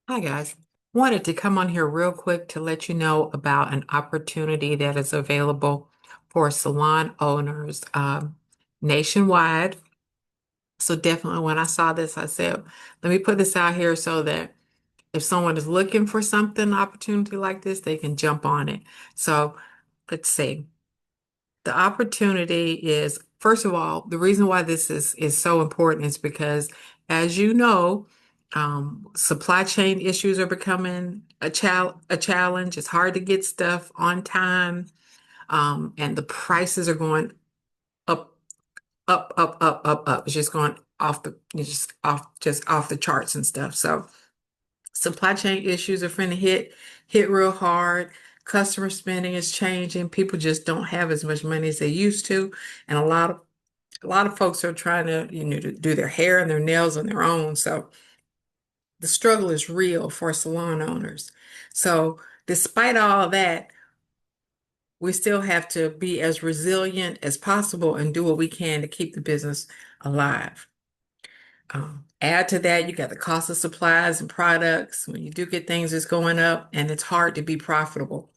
Hi, guys. Wanted to come on here real quick to let you know about an opportunity that is available for salon owners nationwide. So definitely when I saw this, I said, let me put this out here so that if someone is looking for something, opportunity like this, they can jump on it. So let's see. The opportunity is, first of all, the reason why this is so important is because, as you know, supply chain issues are becoming a challenge. It's hard to get stuff on time, and the prices are going up, up, up, up, up, up. It's just going off just off the charts and stuff. So supply chain issues are finna hit real hard. Customer spending is changing. People just don't have as much money as they used to, and a lot of folks are trying to do their hair and their nails on their own. So the struggle is real for salon owners. So despite all that, we still have to be as resilient as possible and do what we can to keep the business alive. Add to that, you got the cost of supplies and products. When you do get things, it's going up and it's hard to be profitable.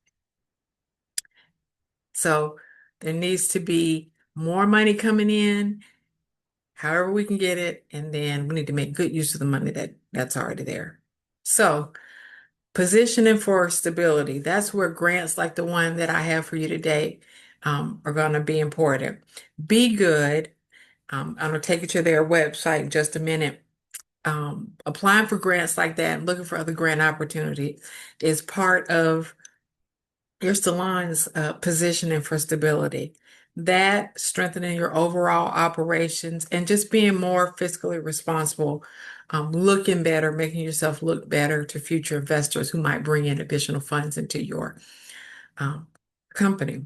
So there needs to be more money coming in, however we can get it, and then we need to make good use of the money that's already there. So positioning for stability, that's where grants like the one that I have for you today are going to be important. Be good. I'm going to take you to their website in just a minute. Applying for grants like that and looking for other grant opportunity is part of your salon's positioning for stability. That strengthening your overall operations and just being more fiscally responsible, looking better, making yourself look better to future investors who might bring in additional funds into your um, company.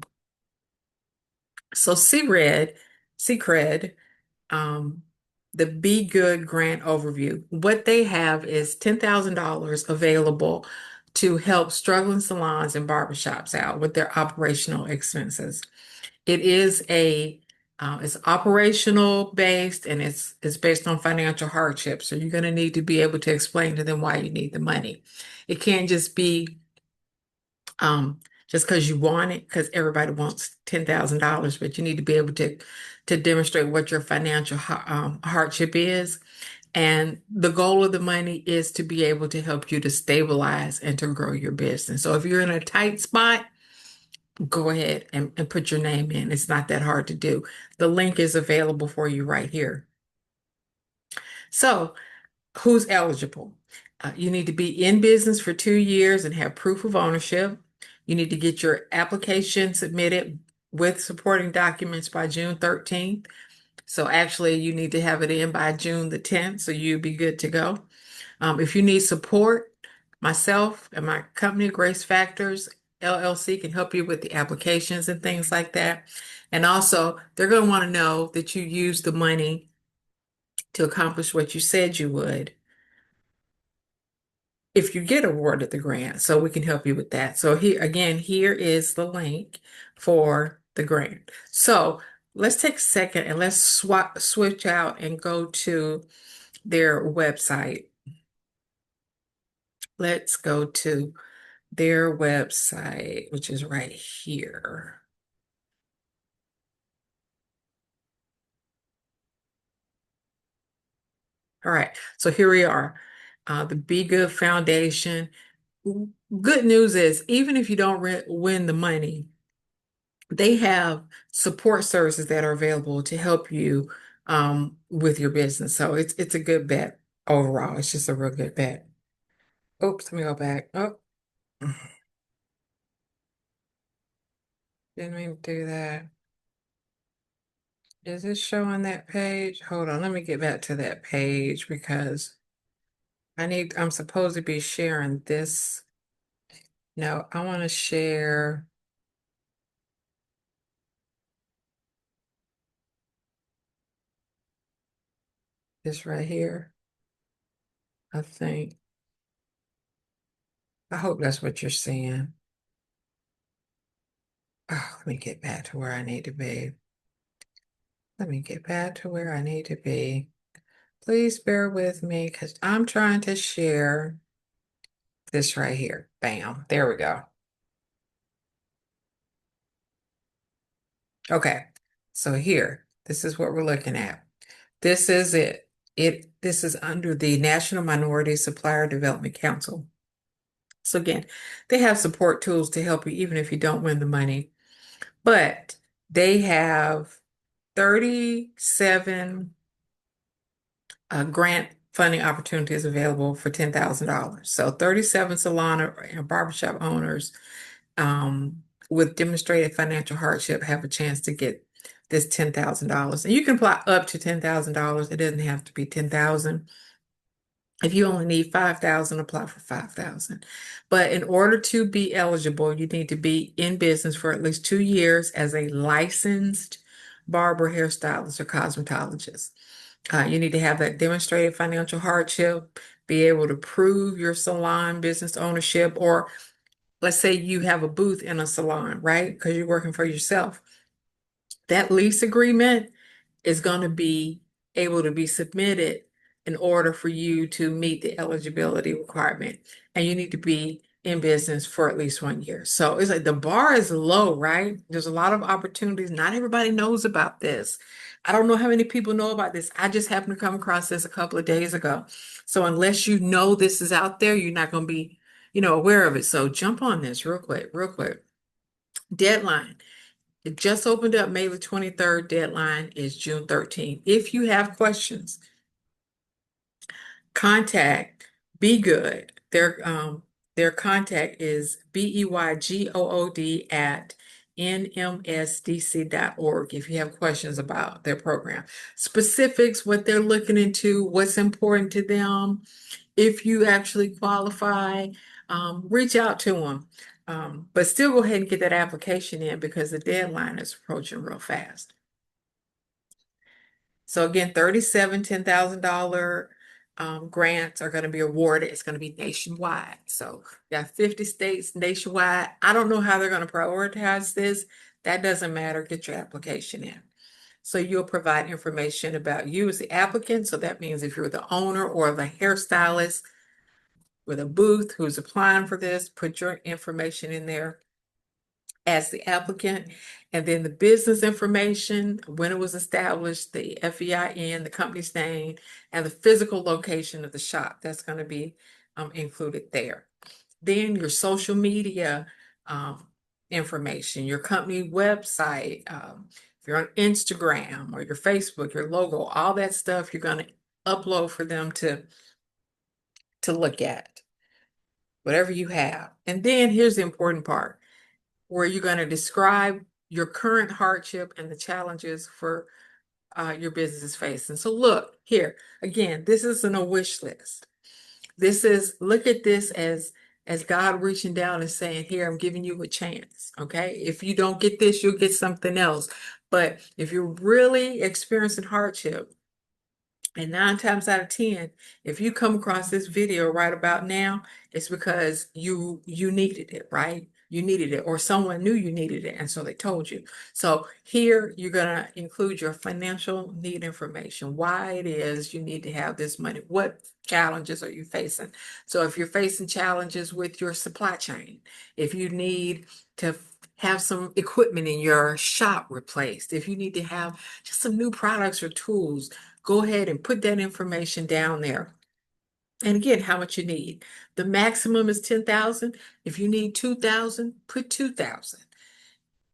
So C-RED, um, the Be Good grant overview. What they have is $10,000 available to help struggling salons and barbershops out with their operational expenses. It is it's operational based and it's based on financial hardship. So you're going to need to be able to explain to them why you need the money. It can't just be um, just because you want it, because everybody wants $10,000, but you need to be able to demonstrate what your financial hardship is. And the goal of the money is to be able to help you to stabilize and to grow your business. So if you're in a tight spot, go ahead and put your name in. It's not that hard to do. The link is available for you right here. So who's eligible? You need to be in business for 2 years and have proof of ownership. You need to get your application submitted with supporting documents by June 13th. So actually, you need to have it in by June the 10th, so you'll be good to go. If you need support, myself and my company, Grace Factors LLC, can help you with the applications and things like that. And also, they're going to want to know that you use the money to accomplish what you said you would if you get awarded the grant. So we can help you with that. So here again, here is the link for the grant. So let's take a second and let's switch out and go to their website. Let's go to their website, which is right here. All right, so here we are, the Be Good Foundation. Good news is, even if you don't win the money, they have support services that are available to help you with your business. So it's a good bet overall. It's just a real good bet. Oops, let me go back. Oh, didn't mean to do that. Is it showing that page? Hold on, let me get back to that page because I'm supposed to be sharing this. No, I want to share this right here. I think. I hope that's what you're seeing. Oh, let me get back to where I need to be. Let me get back to where I need to be. Please bear with me because I'm trying to share. This right here. Bam. There we go. Okay. So here, this is what we're looking at. This is it. This is under the National Minority Supplier Development Council. So again, they have support tools to help you even if you don't win the money. But they have 37 grant funding opportunities available for $10,000. So 37 salon or barbershop owners with demonstrated financial hardship have a chance to get this $10,000. And you can apply up to $10,000. It doesn't have to be 10,000. If you only need 5,000, apply for 5,000. But in order to be eligible, you need to be in business for at least 2 years as a licensed barber, hairstylist, or cosmetologist. You need to have that demonstrated financial hardship, be able to prove your salon business ownership, or let's say you have a booth in a salon, right? Because you're working for yourself. That lease agreement is going to be able to be submitted in order for you to meet the eligibility requirement. And you need to be in business for at least 1 year. So it's like the bar is low, right? There's a lot of opportunities. Not everybody knows about this. I don't know how many people know about this. I just happened to come across this a couple of days ago. So unless you know this is out there, you're not going to be, aware of it. So jump on this real quick, real quick. Deadline. It just opened up May the 23rd. Deadline is June 13th. If you have questions, contact Be Good. Their contact is BEYGOOD at nmsdc.org if you have questions about their program. Specifics, what they're looking into, what's important to them. If you actually qualify, reach out to them. But still go ahead and get that application in because the deadline is approaching real fast. So again, 37 $10,000 grants are going to be awarded. It's going to be nationwide. So you got 50 states nationwide. I don't know how they're going to prioritize this. That doesn't matter. Get your application in. So you'll provide information about you as the applicant. So that means if you're the owner or the hairstylist with a booth who's applying for this, put your information in there as the applicant, and then the business information, when it was established, the FEIN, the company's name, and the physical location of the shop. That's going to be included there. Then your social media information, your company website, if you're on Instagram or your Facebook, your logo, all that stuff you're going to upload for them to look at, whatever you have. And then here's the important part where you're going to describe your current hardship and the challenges for your business is facing. So look here, again, this isn't a wish list. This is, look at this as God reaching down and saying, here, I'm giving you a chance. Okay. If you don't get this, you'll get something else. But if you're really experiencing hardship, and 9 times out of 10, if you come across this video right about now, it's because you needed it, right? You needed it, or someone knew you needed it, and so they told you. So here you're gonna include your financial need information, why it is you need to have this money, what challenges are you facing? So if you're facing challenges with your supply chain, if you need to have some equipment in your shop replaced, if you need to have just some new products or tools, go ahead and put that information down there. And again, how much you need. The maximum is 10,000. If you need 2,000, put 2,000.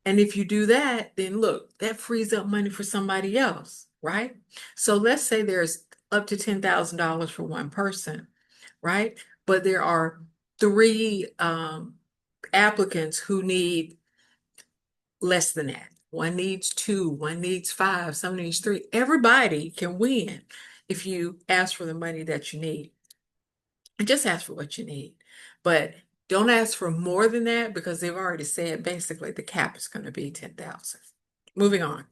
And if you do that, then look, that frees up money for somebody else, right? So let's say there's up to $10,000 for one person, right? But there are three applicants who need less than that. One needs two, one needs five, some needs three. Everybody can win if you ask for the money that you need. And just ask for what you need. But don't ask for more than that because they've already said basically the cap is going to be 10,000. Moving on.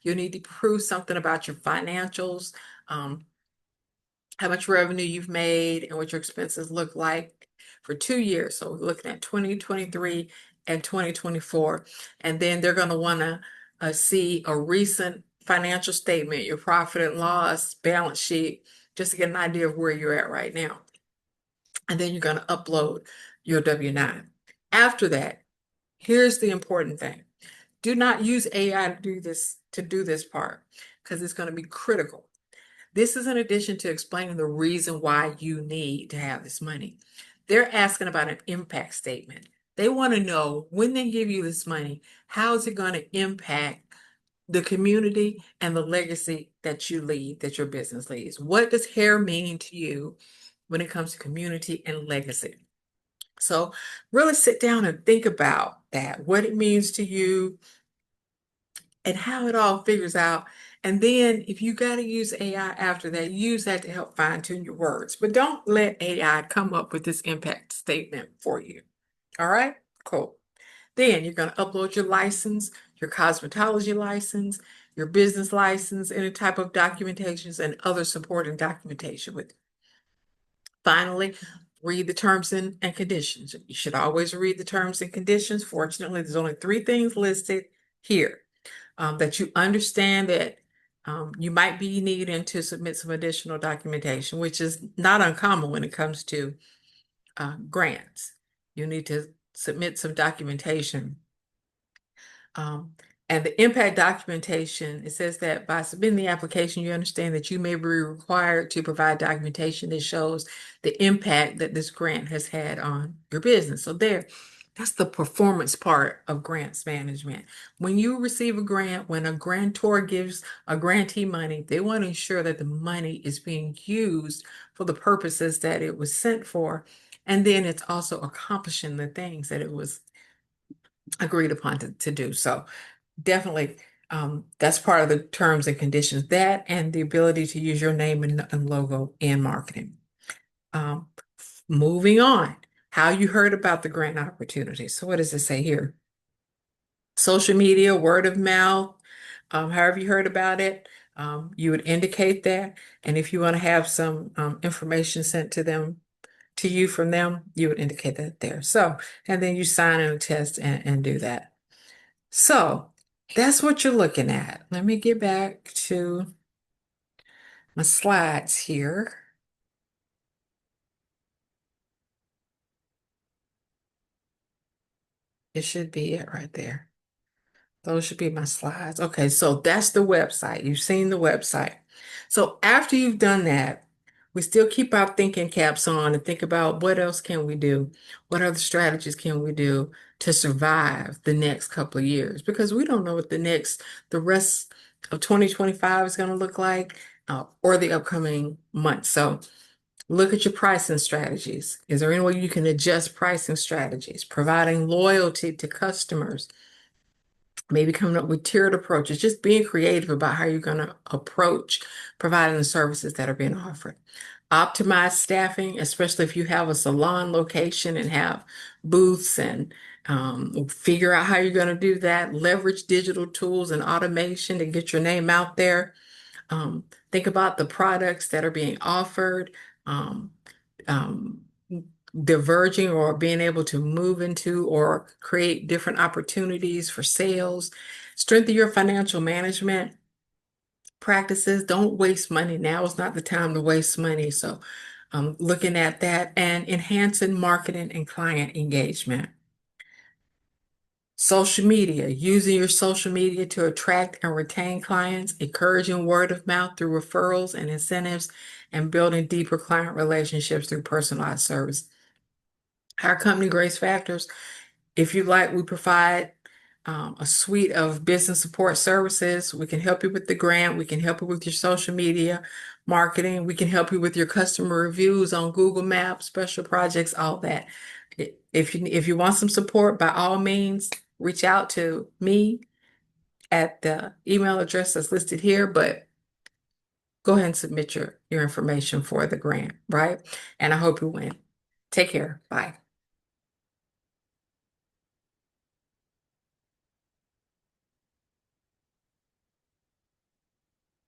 You'll need to prove something about your financials, how much revenue you've made and what your expenses look like for 2 years. So we're looking at 2023 and 2024. And then they're going to want to see a recent financial statement, your profit and loss, balance sheet, just to get an idea of where you're at right now. and then you're going to upload your W-9. After that, here's the important thing. Do not use AI to do this part because it's going to be critical. This is in addition to explaining the reason why you need to have this money. They're asking about an impact statement. They want to know when they give you this money, how is it going to impact the community and the legacy that you leave, that your business leaves? What does hair mean to you when it comes to community and legacy? So really sit down and think about that, what it means to you and how it all figures out. And then if you got to use AI after that, use that to help fine tune your words. But don't let AI come up with this impact statement for you. All right? Cool. Then you're going to upload your license, your cosmetology license, your business license, any type of documentations and other supporting documentation with it. Finally, read the terms and conditions. You should always read the terms and conditions. Fortunately, there's only 3 things listed here that you understand that you might be needing to submit some additional documentation, which is not uncommon when it comes to grants. You need to submit some documentation. Um, and the impact documentation, it says that by submitting the application, you understand that you may be required to provide documentation that shows the impact that this grant has had on your business. So that's the performance part of grants management. When you receive a grant, when a grantor gives a grantee money, they want to ensure that the money is being used for the purposes that it was sent for. And then it's also accomplishing the things that it was agreed upon to do. So definitely, that's part of the terms and conditions, that and the ability to use your name and logo in marketing. Um, Moving on, how you heard about the grant opportunity. So what does it say here? Social media, word of mouth, however you heard about it, you would indicate that. And if you want to have some information sent to you from them, you would indicate that there. So, and then you sign and attest and do that. So that's what you're looking at. Let me get back to my slides here. It should be it right there. Those should be my slides. Okay, so that's the website. You've seen the website. So after you've done that, we still keep our thinking caps on and think about what else can we do? What other strategies can we do to survive the next couple of years? Because we don't know what the rest of 2025 is going to look like, or the upcoming months. So look at your pricing strategies. Is there any way you can adjust pricing strategies? Providing loyalty to customers, maybe coming up with tiered approaches, just being creative about how you're going to approach providing the services that are being offered. Optimize staffing, especially if you have a salon location and have booths, and figure out how you're going to do that. Leverage digital tools and automation to get your name out there. Think about the products that are being offered. Um, um, Diverging or being able to move into or create different opportunities for sales. Strengthen your financial management practices. Don't waste money. Now is not the time to waste money. So, looking at that and enhancing marketing and client engagement. Social media, using your social media to attract and retain clients, encouraging word of mouth through referrals and incentives, and building deeper client relationships through personalized service. Our company, Grace Factors, if you like, we provide a suite of business support services. We can help you with the grant. We can help you with your social media marketing. We can help you with your customer reviews on Google Maps, special projects, all that. If you want some support, by all means, reach out to me at the email address that's listed here, but go ahead and submit your information for the grant, right? And I hope you win. Take care. Bye.